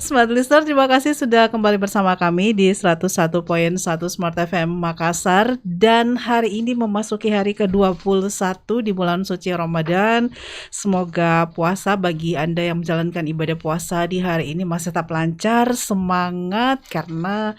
Smart Listener, terima kasih sudah kembali bersama kami di 101.1 Smart FM Makassar. Dan hari ini memasuki hari ke-21 di bulan suci Ramadan. Semoga puasa bagi Anda yang menjalankan ibadah puasa di hari ini masih tetap lancar, semangat. Karena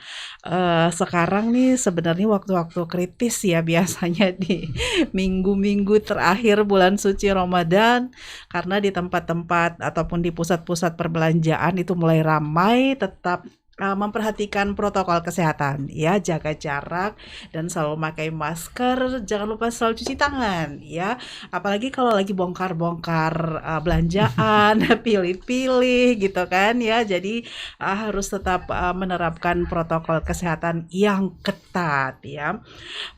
sekarang nih sebenarnya waktu-waktu kritis ya biasanya di minggu-minggu terakhir bulan suci Ramadan. Karena di tempat-tempat ataupun di pusat-pusat perbelanjaan itu mulai ramai, tetap memperhatikan protokol kesehatan ya, jaga jarak dan selalu pakai masker, jangan lupa selalu cuci tangan ya, apalagi kalau lagi bongkar-bongkar belanjaan, pilih-pilih gitu kan ya, jadi harus tetap menerapkan protokol kesehatan yang ketat ya.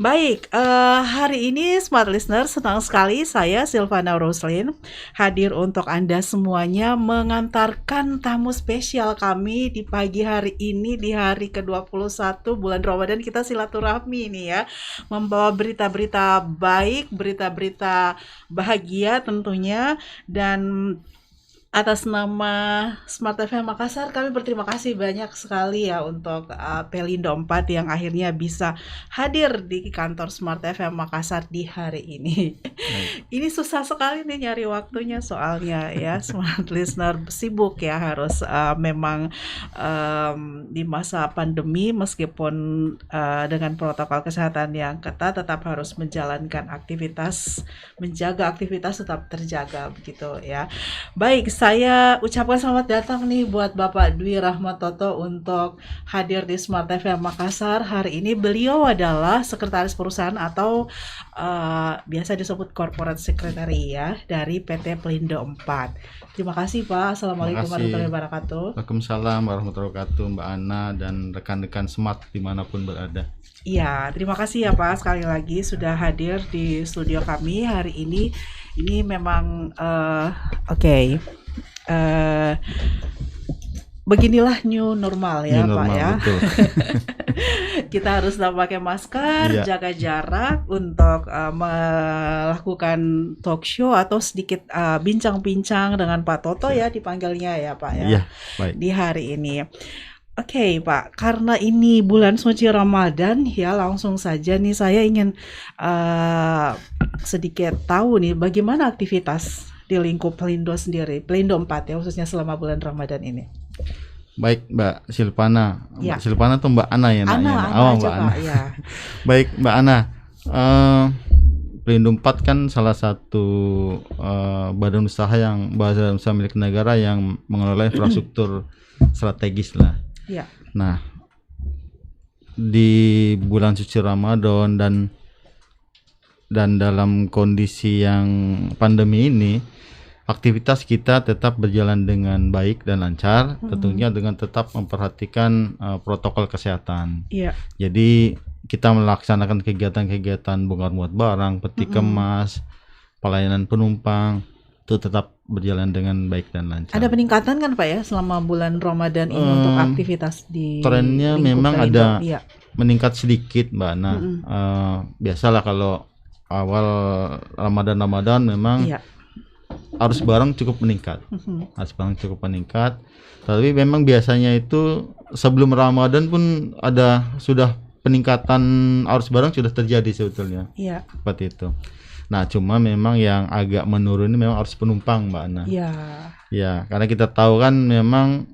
Baik, hari ini Smart Listener, senang sekali saya Silvana Roslin hadir untuk Anda semuanya mengantarkan tamu spesial kami di pagi hari ini di hari ke-21 bulan Ramadan. Kita silaturahmi nih ya, membawa berita-berita baik, berita-berita bahagia tentunya. Dan atas nama Smart FM Makassar, kami berterima kasih banyak sekali ya untuk Pelindo 4 yang akhirnya bisa hadir di kantor Smart FM Makassar di hari ini. Ini susah sekali nih nyari waktunya soalnya ya, Smart Listener sibuk ya, harus memang di masa pandemi meskipun dengan protokol kesehatan yang ketat tetap harus menjalankan aktivitas, menjaga aktivitas tetap terjaga begitu ya. Baik, saya ucapkan selamat datang nih buat Bapak Dwi Rahmat Toto untuk hadir di Smart FM Makassar. Hari ini beliau adalah sekretaris perusahaan atau biasa disebut corporate secretary ya dari PT Pelindo 4. Terima kasih Pak. Assalamualaikum warahmatullahi wabarakatuh. Waalaikumsalam warahmatullahi wabarakatuh, Mbak Ana dan rekan-rekan Smart dimanapun berada. Iya, terima kasih ya Pak sekali lagi sudah hadir di studio kami hari ini. Ini memang oke. Beginilah new normal ya, New Pak normal, ya. betul. Kita harus tetap pakai masker, Iya. jaga jarak untuk melakukan talk show atau sedikit bincang-bincang dengan Pak Toto ya dipanggilnya ya, Pak ya. Iya, baik. Di hari ini. Oke, Pak, karena ini bulan suci Ramadan ya, langsung saja nih saya ingin sedikit tahu nih bagaimana aktivitas di lingkup Pelindo sendiri, Pelindo 4 ya, khususnya selama bulan Ramadan ini. Baik, Mbak Silvana. Ya. Mbak Silvana atau Mbak Ana ya Ana nanya? Oh, aja, Mbak Ana. Pak, ya. Baik, Mbak Ana. Pelindo 4 kan salah satu badan usaha milik negara yang mengelola infrastruktur strategis lah. Ya. Nah, di bulan suci Ramadan dan dalam kondisi yang pandemi ini, aktivitas kita tetap berjalan dengan baik dan lancar, tentunya dengan tetap memperhatikan protokol kesehatan. Iya. Jadi kita melaksanakan kegiatan-kegiatan bongkar muat barang, peti kemas, pelayanan penumpang itu tetap berjalan dengan baik dan lancar. Ada peningkatan kan Pak ya selama bulan Ramadan ini untuk aktivitas di trennya lingkup memang Pelindo? ada Iya. meningkat sedikit, Mbak Ana. Biasalah kalau awal Ramadan memang Iya. arus barang cukup meningkat. Tapi memang biasanya itu sebelum Ramadan pun sudah peningkatan arus barang sudah terjadi sebetulnya. Iya. Seperti itu. Nah, cuma memang yang agak menurun ini memang arus penumpang, Mbak Ana. Iya. Ya, karena kita tahu kan memang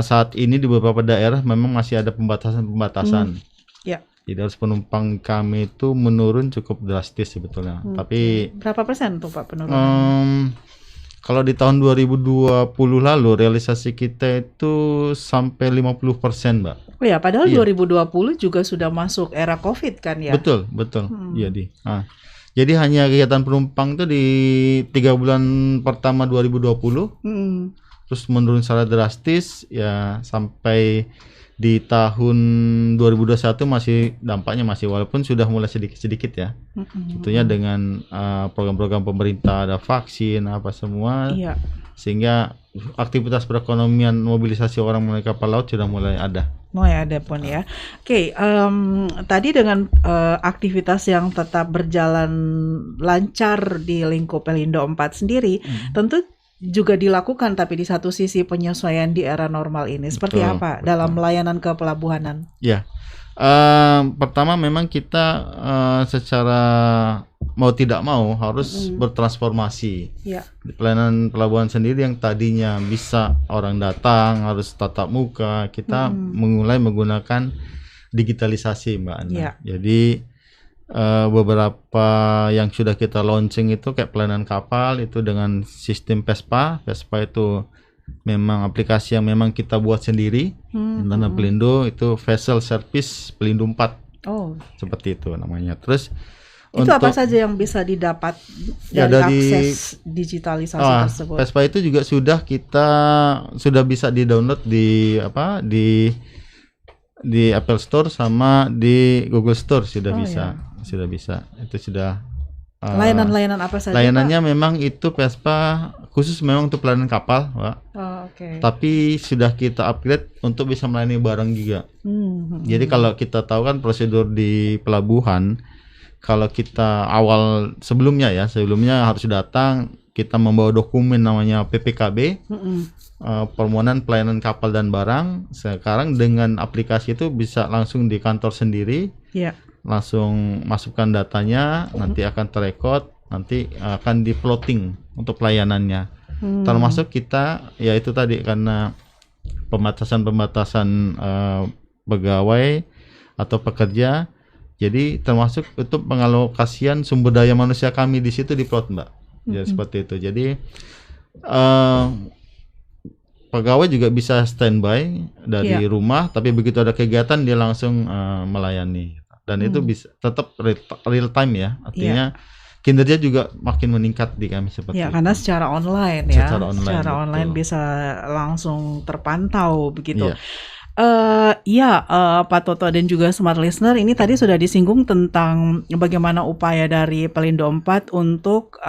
saat ini di beberapa daerah memang masih ada pembatasan. Iya. Jadi arus penumpang kami itu menurun cukup drastis sebetulnya. Tapi berapa persen tuh Pak penurunan? kalau di tahun 2020 lalu realisasi kita itu sampai 50%, Mbak. Oh ya, padahal Iya. 2020 juga sudah masuk era Covid kan ya? Betul. Jadi hanya kegiatan penumpang itu di 3 bulan pertama 2020, terus menurun secara drastis ya sampai di tahun 2021 dampaknya masih walaupun sudah mulai sedikit-sedikit ya. Tentunya dengan program-program pemerintah, ada vaksin apa semua. Iya. Sehingga aktivitas perekonomian mobilisasi orang melalui kapal laut sudah mulai ada. Mulai ada pun ya. Oke, tadi dengan aktivitas yang tetap berjalan lancar di lingkup Pelindo 4 sendiri, tentu juga dilakukan, tapi di satu sisi penyesuaian di era normal ini seperti Betul, apa betul. dalam layanan kepelabuhanan? Ya, pertama memang kita secara mau tidak mau harus bertransformasi. Ya. Di pelayanan pelabuhan sendiri yang tadinya bisa orang datang harus tatap muka, kita mulai menggunakan digitalisasi, Mbak Ana. Ya. Jadi beberapa yang sudah kita launching itu kayak pelayanan kapal itu dengan sistem Vespa. Vespa itu memang aplikasi yang memang kita buat sendiri. Dana Pelindo itu Vessel Service Pelindo 4. Oh, seperti itu namanya. Terus itu apa saja yang bisa didapat dari akses digitalisasi tersebut? Vespa itu juga sudah bisa di-download di Apple Store sama di Google Store sudah bisa. Itu sudah layanan-layanan apa saja? Layanannya Pak? Memang itu Vespa khusus memang untuk pelayanan kapal, Pak. Tapi sudah kita upgrade untuk bisa melayani barang juga. Jadi kalau kita tahu kan prosedur di pelabuhan, kalau kita sebelumnya harus datang, kita membawa dokumen namanya PPKB, permohonan pelayanan kapal dan barang. Sekarang dengan aplikasi itu bisa langsung di kantor sendiri. Langsung masukkan datanya, nanti akan terekod, nanti akan di-plotting untuk pelayanannya. Termasuk kita, ya itu tadi karena pembatasan pegawai atau pekerja, jadi termasuk untuk pengalokasian sumber daya manusia kami di situ di-plot, Mbak. Jadi seperti itu. Jadi pegawai juga bisa standby dari rumah, tapi begitu ada kegiatan dia langsung melayani. Dan itu bisa tetap real time ya, artinya kinerja juga makin meningkat di kami seperti itu. Karena secara online secara online bisa langsung terpantau begitu. Pak Toto dan juga Smart Listener, ini tadi sudah disinggung tentang bagaimana upaya dari Pelindo 4 untuk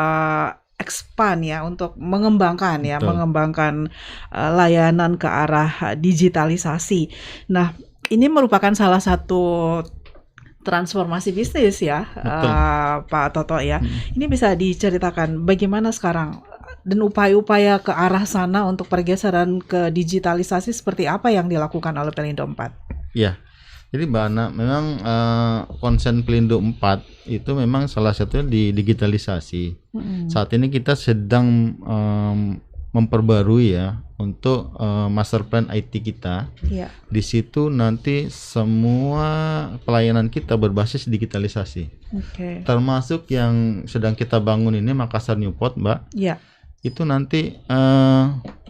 expand untuk mengembangkan layanan ke arah digitalisasi. Nah, ini merupakan salah satu transformasi bisnis Pak Toto ya. Ini bisa diceritakan bagaimana sekarang dan upaya-upaya ke arah sana untuk pergeseran ke digitalisasi seperti apa yang dilakukan oleh Pelindo 4? Ya, jadi Mbak Ana, memang konsen Pelindo 4 itu memang salah satunya di digitalisasi. Saat ini kita sedang memperbarui untuk master plan IT kita. Di situ nanti semua pelayanan kita berbasis digitalisasi. Termasuk yang sedang kita bangun ini Makassar Newport, Mbak. Itu nanti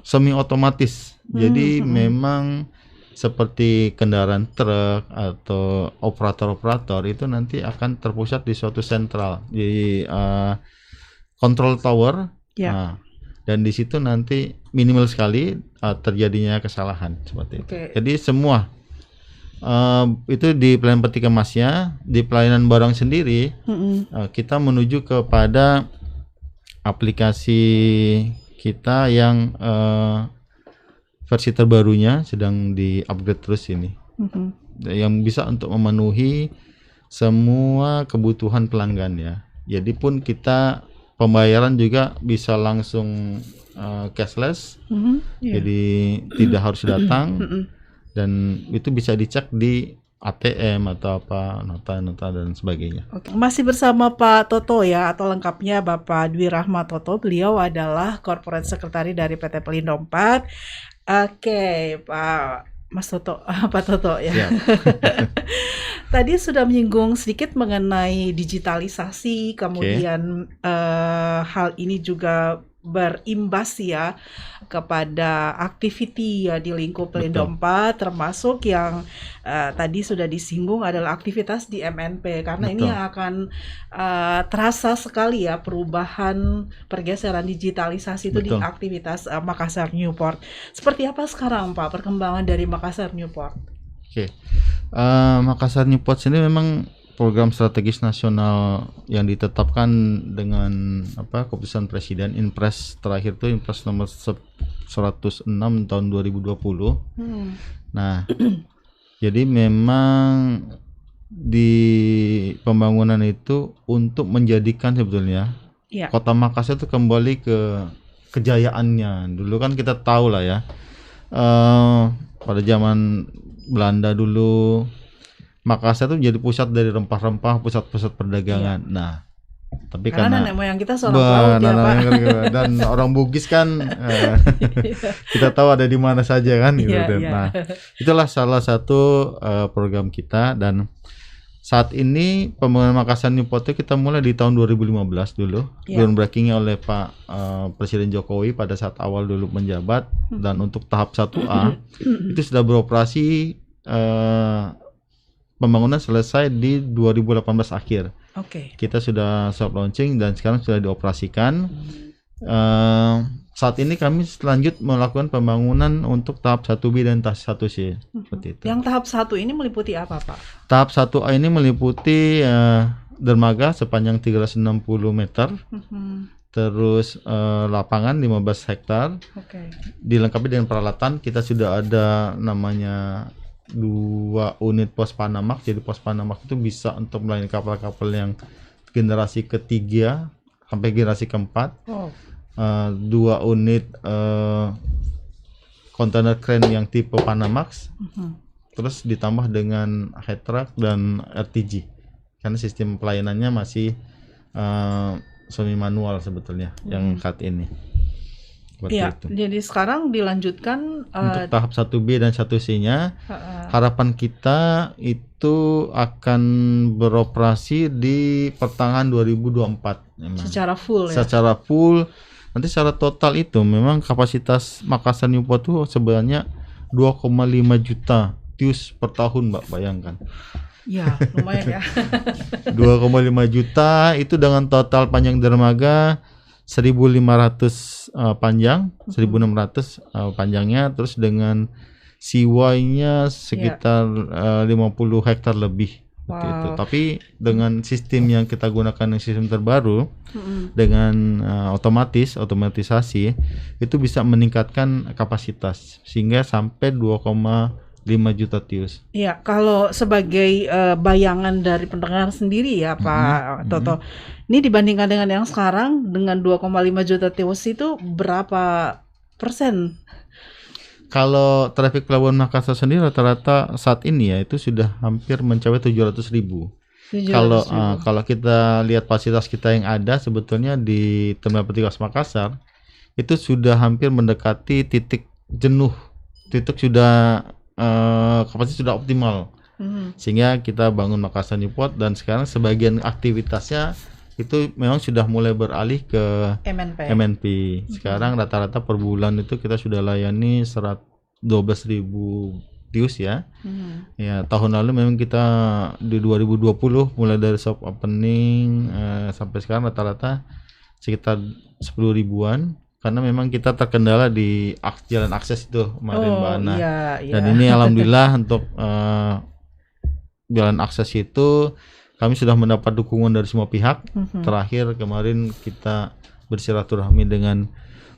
semi otomatis. Jadi memang seperti kendaraan truk atau operator-operator itu nanti akan terpusat di suatu sentral di control tower. Dan di situ nanti minimal sekali terjadinya kesalahan seperti itu. Jadi semua itu di pelayanan peti kemasnya, di pelayanan barang sendiri kita menuju kepada aplikasi kita yang versi terbarunya sedang di-upgrade terus ini, yang bisa untuk memenuhi semua kebutuhan pelanggan ya. Jadi pun kita pembayaran juga bisa langsung cashless, jadi tidak harus datang, dan itu bisa dicek di ATM atau apa, nota dan sebagainya. Masih bersama Pak Toto atau lengkapnya Bapak Dwi Rahmat Toto. Beliau adalah Corporate Secretary dari PT Pelindo 4. Pak Mas Toto, Pak Toto ya. Tadi sudah menyinggung sedikit mengenai digitalisasi, kemudian hal ini juga berimbas kepada activity di lingkup Pelindo 4, termasuk yang tadi sudah disinggung adalah aktivitas di MNP, karena ini akan terasa sekali perubahan pergeseran digitalisasi itu di aktivitas Makassar Newport. Seperti apa sekarang Pak perkembangan dari Makassar Newport? Makassar Newport sendiri memang program strategis nasional yang ditetapkan dengan keputusan Presiden, Inpres terakhir itu Inpres nomor 106 tahun 2020. Nah, jadi memang di pembangunan itu untuk menjadikan sebetulnya Kota Makassar itu kembali ke kejayaannya. Dulu kan kita tahu lah ya, pada zaman Belanda dulu Makassar itu menjadi pusat dari rempah-rempah, pusat-pusat perdagangan. Nah, tapi karena karena nenek moyang kita seorang pelaut ya Pak. dan orang Bugis kan kita tahu ada di mana saja kan gitu. Iya, iya. Nah, itulah salah satu program kita, dan saat ini pembangunan Makassar New Port itu kita mulai di tahun 2015 dulu. Groundbreaking-nya oleh Pak Presiden Jokowi pada saat awal dulu menjabat, dan untuk tahap 1A itu sudah beroperasi, pembangunan selesai di 2018 akhir. Kita sudah soft launching dan sekarang sudah dioperasikan. Saat ini kami lanjut melakukan pembangunan untuk tahap 1B dan tahap 1C. Seperti itu. Yang tahap 1 ini meliputi apa, Pak? Tahap 1A ini meliputi dermaga sepanjang 360 meter. Terus lapangan 15 hektar. Dilengkapi dengan peralatan. Kita sudah ada namanya 2 unit pos Panamax. Jadi pos Panamax itu bisa untuk melayani kapal-kapal yang generasi ketiga sampai generasi keempat. 2 unit kontainer crane yang tipe Panamax. Terus ditambah dengan head truck dan RTG. Karena sistem pelayanannya masih semi manual sebetulnya yang saat ini. Iya, jadi sekarang dilanjutkan untuk tahap 1B dan 1C-nya. Harapan kita itu akan beroperasi di pertengahan 2024 memang. Secara full ya. Secara full. Nanti secara total itu memang kapasitas Makassar New Port itu sebenarnya 2,5 juta TEUs per tahun, Mbak, bayangkan. Ya, lumayan ya. 2,5 juta itu dengan total panjang dermaga 1.500 panjang, 1.600 panjangnya, terus dengan seaway-nya sekitar 50 hektar lebih. Itu. Tapi dengan sistem yang kita gunakan, yang sistem terbaru, dengan otomatisasi, itu bisa meningkatkan kapasitas sehingga sampai 2,5 juta TEUs. Iya, kalau sebagai bayangan dari pendengar sendiri ya Pak Toto, ini dibandingkan dengan yang sekarang dengan 2,5 juta TEUs itu berapa persen? Kalau traffic pelabuhan Makassar sendiri rata-rata saat ini ya itu sudah hampir mencapai 700.000. Kalau kita lihat fasilitas kita yang ada sebetulnya di Terminal Peti Kemas Makassar itu sudah hampir mendekati titik jenuh, titik sudah kapasitas sudah optimal. Sehingga kita bangun Makassar New Port, dan sekarang sebagian aktivitasnya itu memang sudah mulai beralih ke MNP. Sekarang rata-rata per bulan itu kita sudah layani 12.000 TEUs ya. Ya, tahun lalu memang kita di 2020 mulai dari soft opening sampai sekarang rata-rata sekitar 10 ribuan. Karena memang kita terkendala di jalan akses itu kemarin, Mbak Ana. Dan ini alhamdulillah untuk jalan akses itu kami sudah mendapat dukungan dari semua pihak. Terakhir kemarin kita bersilaturahmi dengan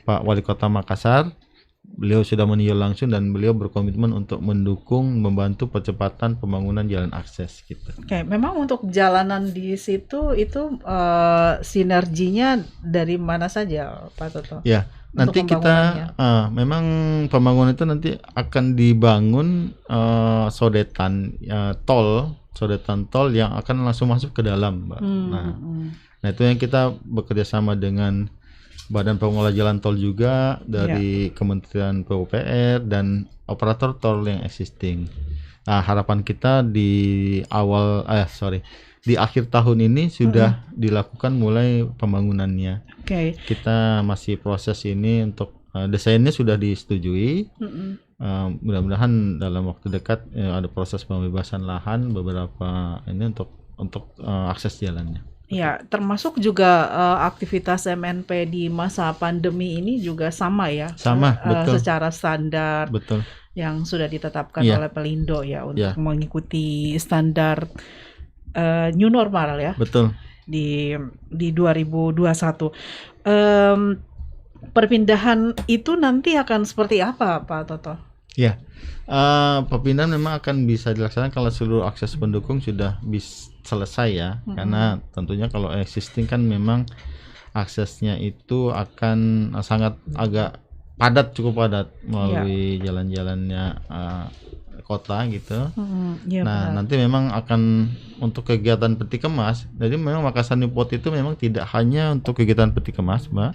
Pak Wali Kota Makassar. Beliau sudah meninjau langsung dan beliau berkomitmen untuk mendukung, membantu percepatan pembangunan jalan akses gitu. Memang untuk jalanan di situ itu sinerginya dari mana saja, Pak Toto? Ya, nanti kita memang pembangunan itu nanti akan dibangun sodetan tol yang akan langsung masuk ke dalam, Mbak. Nah itu yang kita bekerja sama dengan Badan Pengelola Jalan Tol juga dari Kementerian PUPR dan operator tol yang existing. Nah harapan kita di akhir tahun ini sudah dilakukan mulai pembangunannya. Kita masih proses ini untuk desainnya sudah disetujui. Mudah-mudahan dalam waktu dekat ada proses pembebasan lahan beberapa ini untuk akses jalannya. Ya, termasuk juga aktivitas MNP di masa pandemi ini juga sama ya. Sama, betul. Secara standar. Betul. Yang sudah ditetapkan oleh Pelindo ya untuk mengikuti standar new normal ya. Betul. Di 2021. Perpindahan itu nanti akan seperti apa, Pak Toto? Ya, perpindahan memang akan bisa dilaksanakan kalau seluruh akses pendukung sudah selesai ya. Karena tentunya kalau existing kan memang aksesnya itu akan sangat agak padat, cukup padat melalui jalan-jalannya kota gitu. Nah, nanti memang akan untuk kegiatan peti kemas. Jadi memang Makassar New Port itu memang tidak hanya untuk kegiatan peti kemas, Mbak.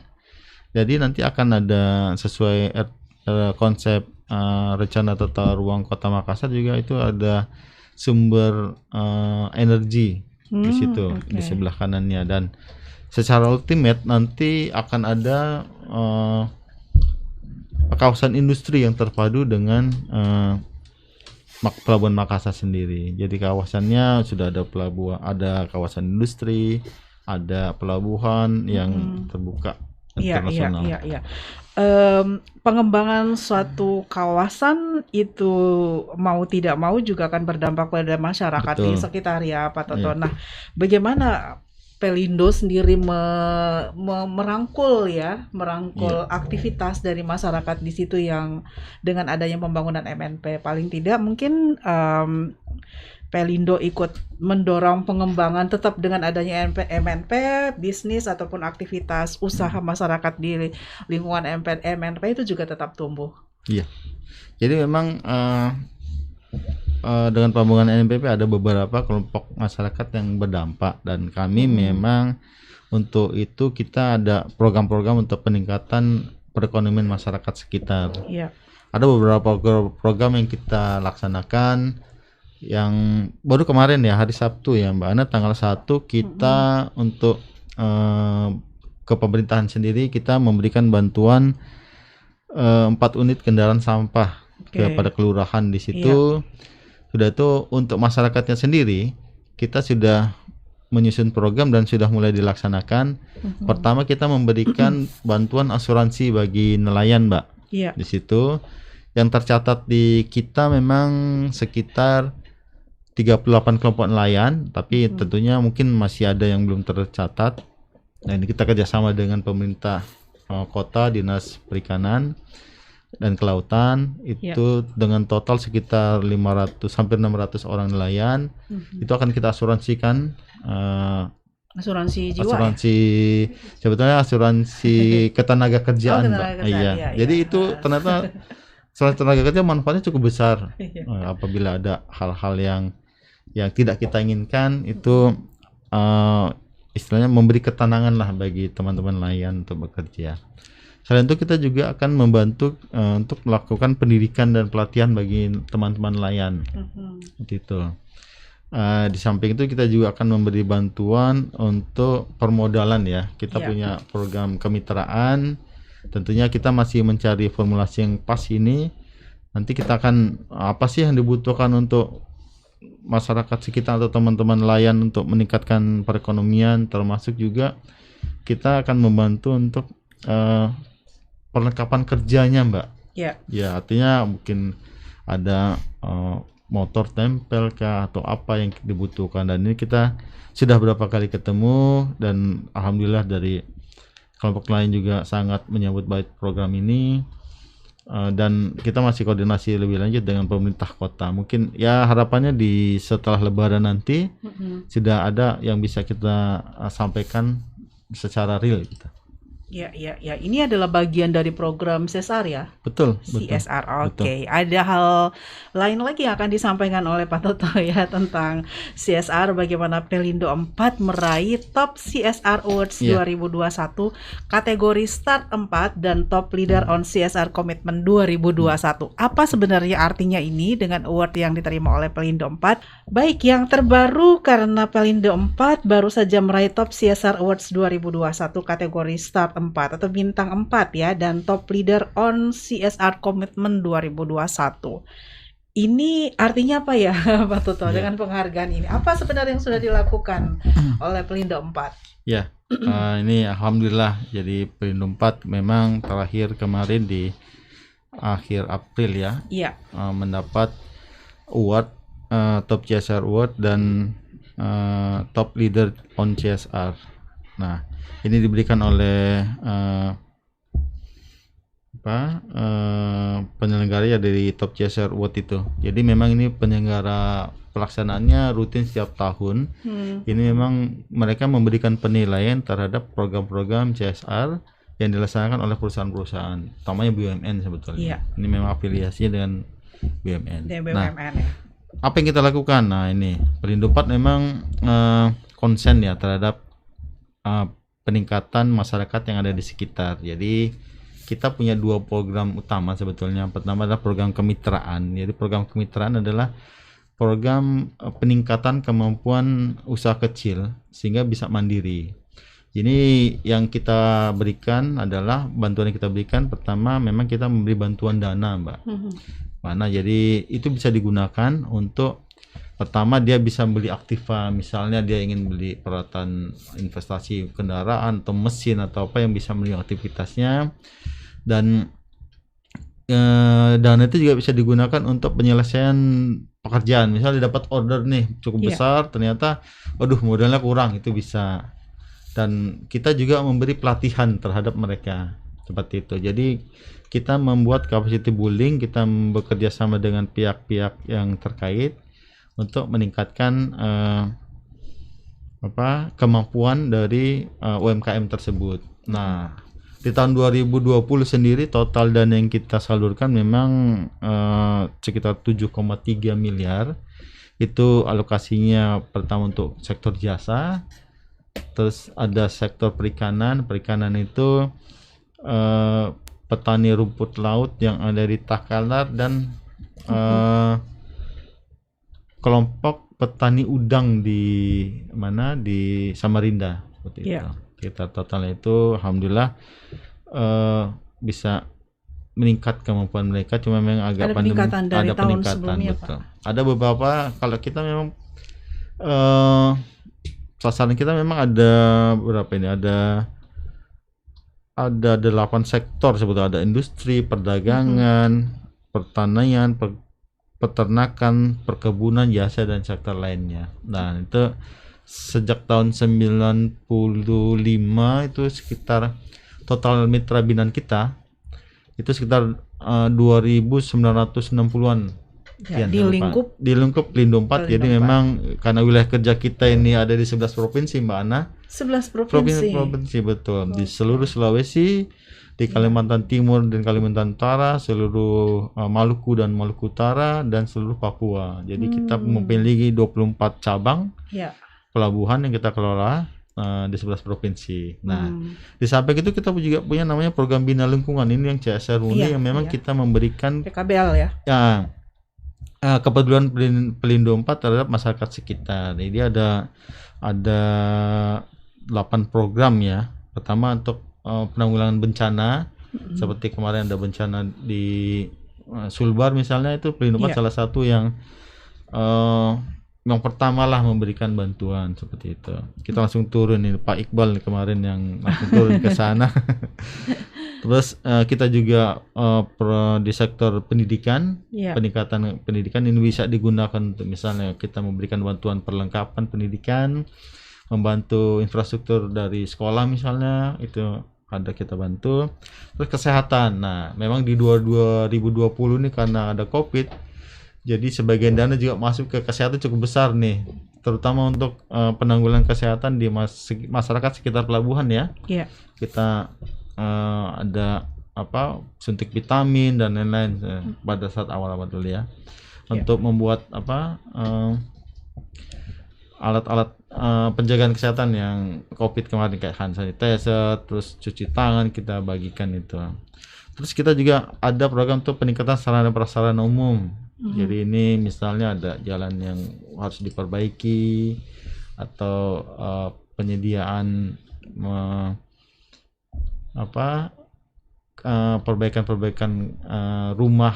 Jadi nanti akan ada sesuai konsep rencana tata ruang Kota Makassar juga itu ada sumber energi di situ di sebelah kanannya, dan secara ultimate nanti akan ada kawasan industri yang terpadu dengan Pelabuhan Makassar sendiri. Jadi kawasannya sudah ada pelabuhan, ada kawasan industri, ada pelabuhan yang terbuka internasional. Iya. Pengembangan suatu kawasan itu mau tidak mau juga akan berdampak pada masyarakat di sekitar ya Pak Toto. Nah, bagaimana Pelindo sendiri merangkul aktivitas dari masyarakat di situ yang dengan adanya pembangunan MNP, paling tidak mungkin Pelindo ikut mendorong pengembangan tetap dengan adanya MNP, bisnis ataupun aktivitas usaha masyarakat di lingkungan MNP itu juga tetap tumbuh. Iya. Jadi memang dengan pembangunan NPP ada beberapa kelompok masyarakat yang berdampak, dan kami memang untuk itu kita ada program-program untuk peningkatan perekonomian masyarakat sekitar. Iya. Ada beberapa program yang kita laksanakan, yang baru kemarin ya hari Sabtu ya Mbak Ana, tanggal 1 kita untuk ke pemerintahan sendiri kita memberikan bantuan 4 unit kendaraan sampah kepada kelurahan di situ. Sudah itu untuk masyarakatnya sendiri kita sudah menyusun program dan sudah mulai dilaksanakan. Pertama kita memberikan bantuan asuransi bagi nelayan, Mbak. Di situ yang tercatat di kita memang sekitar 38 kelompok nelayan, tapi tentunya mungkin masih ada yang belum tercatat. Nah, ini kita kerjasama dengan pemerintah kota, dinas perikanan dan kelautan itu dengan total sekitar 500 hampir 600 orang nelayan. Itu akan kita asuransikan asuransi jiwa. Sebetulnya asuransi ketenaga kerjaan, Mbak. Iya. Jadi itu ternyata selain tenaga kerja manfaatnya cukup besar. Apabila ada hal-hal yang tidak kita inginkan, itu istilahnya memberi ketenangan lah bagi teman-teman nelayan untuk bekerja. Selain itu kita juga akan membantu untuk melakukan pendidikan dan pelatihan bagi teman-teman nelayan. Gitu. Di samping itu kita juga akan memberi bantuan untuk permodalan ya. Kita punya program kemitraan. Tentunya kita masih mencari formulasi yang pas ini. Nanti kita akan apa sih yang dibutuhkan untuk masyarakat sekitar atau teman-teman nelayan untuk meningkatkan perekonomian, termasuk juga kita akan membantu untuk perlengkapan kerjanya, Mbak. Ya, artinya mungkin ada motor tempel kah atau apa yang dibutuhkan, dan ini kita sudah berapa kali ketemu dan alhamdulillah dari kelompok lain juga sangat menyambut baik program ini. Dan kita masih koordinasi lebih lanjut dengan pemerintah kota. Mungkin ya harapannya di setelah Lebaran nanti sudah ada yang bisa kita sampaikan secara real gitu. Ya. Ini adalah bagian dari program CSR ya? Betul. CSR, oke. Ada hal lain lagi yang akan disampaikan oleh Pak Toto ya tentang CSR, bagaimana Pelindo 4 meraih Top CSR Awards 2021, kategori Start 4 dan Top Leader on CSR Commitment 2021. Apa sebenarnya artinya ini dengan award yang diterima oleh Pelindo 4? Baik, yang terbaru karena Pelindo 4 baru saja meraih Top CSR Awards 2021 kategori Start 4 atau bintang 4 ya, dan Top Leader on CSR Commitment 2021. Ini artinya apa ya Pak Toto dengan penghargaan ini? Apa sebenarnya yang sudah dilakukan oleh Pelindo 4? Ya, ini alhamdulillah, jadi Pelindo 4 memang terakhir kemarin di akhir April ya. Mendapat award Top CSR Award dan Top Leader on CSR. Nah, ini diberikan oleh penyelenggara ya dari Top CSR Award itu. Jadi memang ini penyelenggara pelaksanaannya rutin setiap tahun. Ini memang mereka memberikan penilaian terhadap program-program CSR yang dilaksanakan oleh perusahaan-perusahaan, utamanya BUMN sebetulnya. Ini memang afiliasinya dengan BUMN. Nah, apa yang kita lakukan? Nah, ini Pelindo 4 memang konsen ya terhadap peningkatan masyarakat yang ada di sekitar. Jadi kita punya dua program utama sebetulnya. Pertama adalah program kemitraan. Jadi program kemitraan adalah program peningkatan kemampuan usaha kecil sehingga bisa mandiri. Ini yang kita berikan adalah bantuan yang kita berikan. Pertama memang kita memberi bantuan dana, Mbak. Mana jadi itu bisa digunakan untuk pertama dia bisa beli aktiva, misalnya dia ingin beli peralatan investasi kendaraan atau mesin atau apa yang bisa mendukung aktivitasnya, dan dana itu juga bisa digunakan untuk penyelesaian pekerjaan. Misalnya dapat order nih cukup besar, ternyata waduh modalnya kurang, itu bisa. Dan kita juga memberi pelatihan terhadap mereka seperti itu. Jadi kita membuat capacity building, kita bekerja sama dengan pihak-pihak yang terkait untuk meningkatkan kemampuan dari UMKM tersebut. Nah, di tahun 2020 sendiri total dana yang kita salurkan memang sekitar 7,3 miliar. Itu alokasinya pertama untuk sektor jasa, terus ada sektor perikanan. Perikanan itu petani rumput laut yang ada di Takalar dan kelompok petani udang di Samarinda seperti itu. Kita total itu alhamdulillah bisa meningkat kemampuan mereka, cuma memang agak ada peningkatan dari tahun sebelumnya, betul. Pak. Ada beberapa, kalau kita memang sasaran kita memang ada berapa ini, ada 8 sektor sebetulnya. Ada industri, perdagangan, pertanian, peternakan, perkebunan, jasa, dan sektor lainnya. Nah, itu sejak tahun 95 itu sekitar total mitra binaan kita itu sekitar 2.960-an. Ya, di lingkup Pelindo 4. Jadi memang karena wilayah kerja kita ini ada di 11 provinsi, Mbak Ana. 11 provinsi. Provinsi betul. Di seluruh Sulawesi, di Kalimantan Timur dan Kalimantan Utara, seluruh Maluku dan Maluku Utara, dan seluruh Papua. Jadi kita memiliki 24 cabang pelabuhan yang kita kelola di 11 provinsi. Nah, di samping itu kita juga punya namanya program bina lingkungan. Ini yang CSR Murni yang memang kita memberikan PKBL ya. Kepedulian Pelindo 4 terhadap masyarakat sekitar. Jadi ada 8 program ya. Pertama untuk penanggulangan bencana, seperti kemarin ada bencana di Sulbar misalnya, itu Pelindo 4 salah satu yang pertama lah memberikan bantuan seperti itu. Kita langsung turun ini, Pak Iqbal kemarin yang langsung turun ke sana. Terus kita juga di sektor pendidikan, peningkatan pendidikan ini bisa digunakan untuk misalnya kita memberikan bantuan perlengkapan pendidikan, membantu infrastruktur dari sekolah misalnya, itu ada kita bantu. Terus kesehatan. Nah, memang di 2020 ini karena ada COVID, jadi sebagian dana juga masuk ke kesehatan cukup besar nih, terutama untuk penanggulangan kesehatan di masyarakat sekitar pelabuhan ya. Kita ada suntik vitamin dan lain-lain pada saat awal-awal dulu ya, untuk membuat alat-alat penjagaan kesehatan yang COVID kemarin kayak hand sanitizer, terus cuci tangan kita bagikan itu. Terus kita juga ada program untuk peningkatan sarana prasarana umum. Jadi ini misalnya ada jalan yang harus diperbaiki atau penyediaan perbaikan rumah,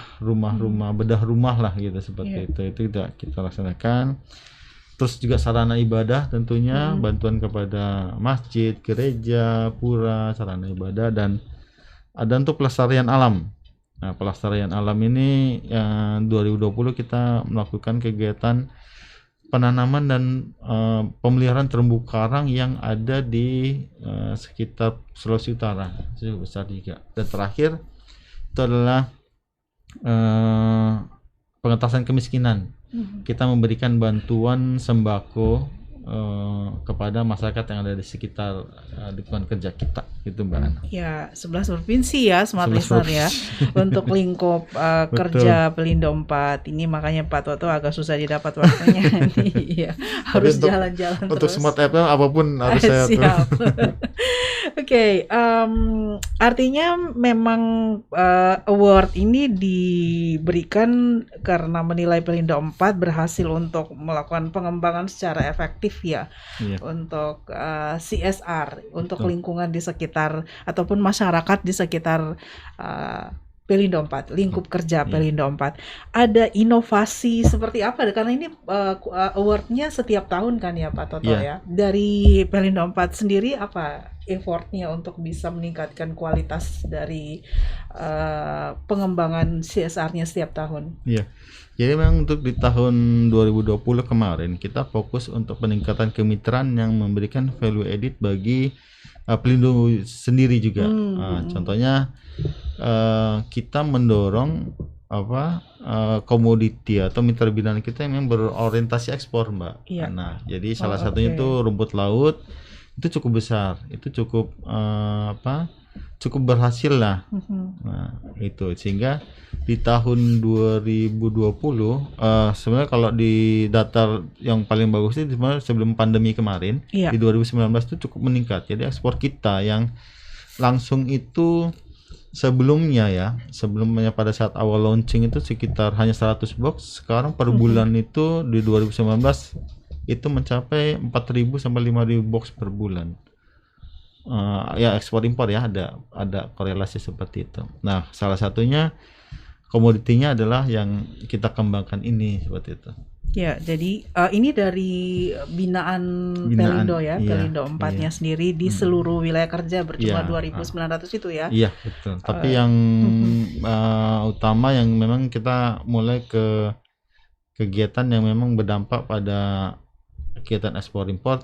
bedah rumah lah gitu, seperti itu kita laksanakan. Terus juga sarana ibadah tentunya, bantuan kepada masjid, gereja, pura, sarana ibadah, dan ada untuk pelestarian alam. Nah, pelestarian alam ini yang 2020 kita melakukan kegiatan penanaman dan pemeliharaan terumbu karang yang ada di sekitar Sulawesi Utara, cukup besar juga. Dan terakhir itu adalah pengentasan kemiskinan. Kita memberikan bantuan sembako kepada masyarakat yang ada di sekitar lingkungan kerja kita, gitu Mbak Ana. Ya, 11 provinsi ya Smart Listener ya. Untuk lingkup kerja Pelindo 4 ini, makanya Pak Toto agak susah didapat waktunya. Iya, harus jalan-jalan terus. Untuk Smart FM apapun harus saya siap. Oke, artinya memang award ini diberikan karena menilai Pelindo 4 berhasil untuk melakukan pengembangan secara efektif ya, untuk CSR, untuk lingkungan di sekitar ataupun masyarakat di sekitar Pelindo 4, lingkup kerja Pelindo 4. Ada inovasi seperti apa? Karena ini award-nya setiap tahun kan ya Pak Toto ya. Dari Pelindo 4 sendiri apa effortnya untuk bisa meningkatkan kualitas dari pengembangan CSR-nya setiap tahun? Iya. Jadi memang untuk di tahun 2020 kemarin kita fokus untuk peningkatan kemitraan yang memberikan value added bagi Pelindo sendiri juga. Contohnya kita mendorong komoditi atau mitra binaan kita yang berorientasi ekspor, Mbak. Nah, jadi salah satunya itu rumput laut. Itu cukup besar, itu cukup cukup berhasil lah. Nah, itu sehingga di tahun 2020 sebenarnya kalau di data yang paling bagus itu sebenarnya sebelum pandemi kemarin di 2019 itu cukup meningkat. Jadi ekspor kita yang langsung itu sebelumnya pada saat awal launching itu sekitar hanya 100 box, sekarang per bulan itu di 2019 itu mencapai 4.000 sampai 5.000 box per bulan. Ya ekspor impor ya, ada korelasi seperti itu. Nah, salah satunya komoditinya adalah yang kita kembangkan ini seperti itu. Ya, jadi ini dari binaan Pelindo ya, Pelindo 4-nya sendiri di seluruh wilayah kerja berjumlah 2.900 itu ya. Iya, betul. Tapi yang utama yang memang kita mulai ke kegiatan yang memang berdampak pada kegiatan ekspor impor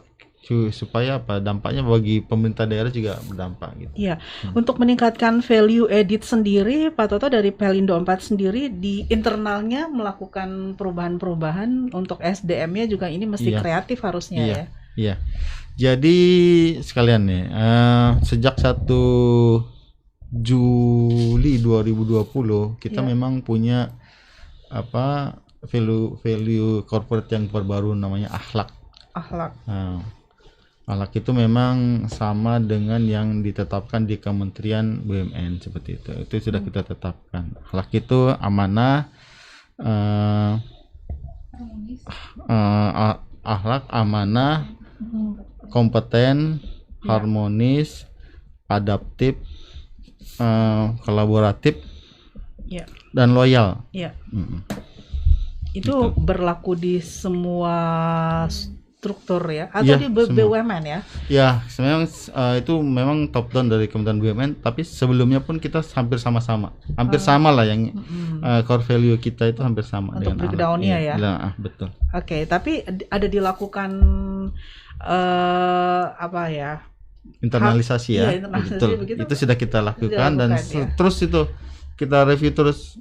supaya dampaknya bagi pemerintah daerah juga berdampak gitu. Iya. Untuk meningkatkan value added sendiri, Pak Toto dari Pelindo 4 sendiri di internalnya melakukan perubahan-perubahan untuk SDM-nya juga ini mesti kreatif harusnya ya. Iya. Jadi sekalian nih, sejak 1 Juli 2020 kita memang punya value corporate yang terbaru namanya akhlak. Akhlak itu memang sama dengan yang ditetapkan di Kementerian BUMN seperti itu. Itu sudah kita tetapkan. Akhlak itu amanah, akhlak amanah, kompeten, harmonis, adaptif, kolaboratif, dan loyal. Itu berlaku di semua struktur ya, atau di BUMN ya? Ya, memang itu memang top down dari Kementerian BUMN, tapi sebelumnya pun kita hampir sama lah yang core value kita itu hampir sama untuk dengan breakdown-nya ya. Betul. Oke, tapi ada dilakukan internalisasi ya. Internalisasi betul. Begitu, itu sudah kita lakukan dan terus itu kita review terus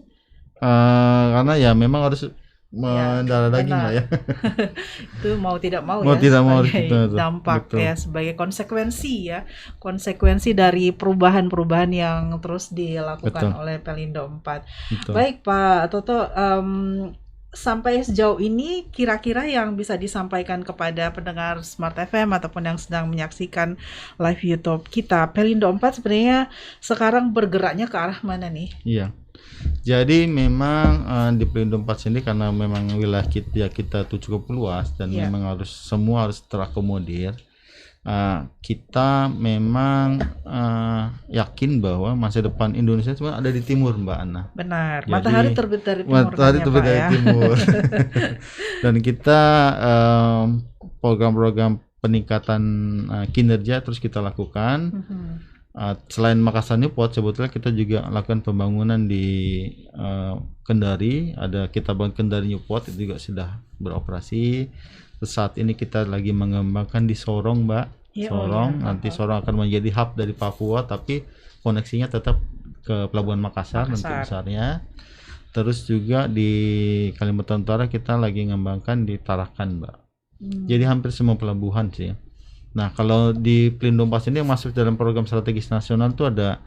karena ya memang harus mendarah daging lah ya. Itu mau tidak mau sebagai dampak ya, sebagai konsekuensi dari perubahan-perubahan yang terus dilakukan oleh Pelindo 4. Baik Pak Toto, sampai sejauh ini kira-kira yang bisa disampaikan kepada pendengar Smart FM ataupun yang sedang menyaksikan live YouTube kita, Pelindo 4 sebenarnya sekarang bergeraknya ke arah mana nih? Iya. Jadi memang di Pelindo 4 sendiri karena memang wilayah kita tuh cukup luas dan memang semua harus terakomodir. Kita memang yakin bahwa masa depan Indonesia cuma ada di timur, Mbak Ana. Benar. Jadi, matahari terbit dari timur. Matahari terbit dari timur. Dan kita program-program peningkatan kinerja terus kita lakukan. Selain Makassar Newport, sebetulnya kita juga lakukan pembangunan di Kendari. Kita bangun Kendari Newport, itu juga sudah beroperasi. Terus saat ini kita lagi mengembangkan di Sorong, Mbak. Sorong akan menjadi hub dari Papua, tapi koneksinya tetap ke Pelabuhan Makassar untuk besarnya. Terus juga di Kalimantan Utara kita lagi ngembangkan di Tarakan, Mbak. Jadi hampir semua pelabuhan sih. Nah, kalau di Pelindung Pas ini yang masuk dalam program strategis nasional itu ada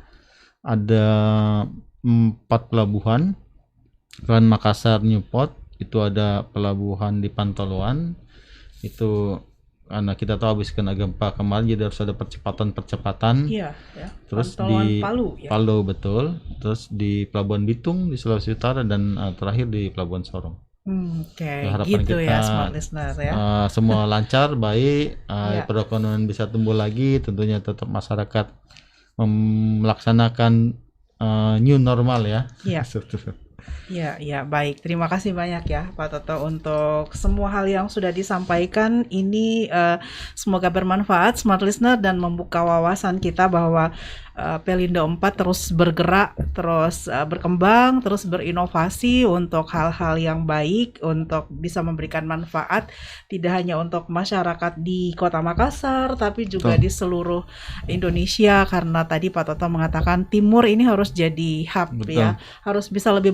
4 pelabuhan. Selain Makassar, Newport, itu ada pelabuhan di Pantoloan. Itu karena kita tahu habis kena gempa kemarin, jadi harus ada percepatan. Iya, ya. Terus Pantoloan di Palu, ya. Palu, betul. Terus di Pelabuhan Bitung di Sulawesi Utara, dan terakhir di Pelabuhan Sorong. Oke, Harapan gitu kita ya smart listener ya. semua lancar, baik, perekonomian bisa tumbuh lagi, tentunya tetap masyarakat melaksanakan new normal ya. Iya. Ya, baik. Terima kasih banyak ya Pak Toto untuk semua hal yang sudah disampaikan. Ini semoga bermanfaat smart listener dan membuka wawasan kita bahwa Pelindo 4 terus bergerak, terus berkembang, terus berinovasi untuk hal-hal yang baik, untuk bisa memberikan manfaat tidak hanya untuk masyarakat di Kota Makassar, tapi juga di seluruh Indonesia, karena tadi Pak Toto mengatakan Timur ini harus jadi hub. Betul. Ya, harus bisa lebih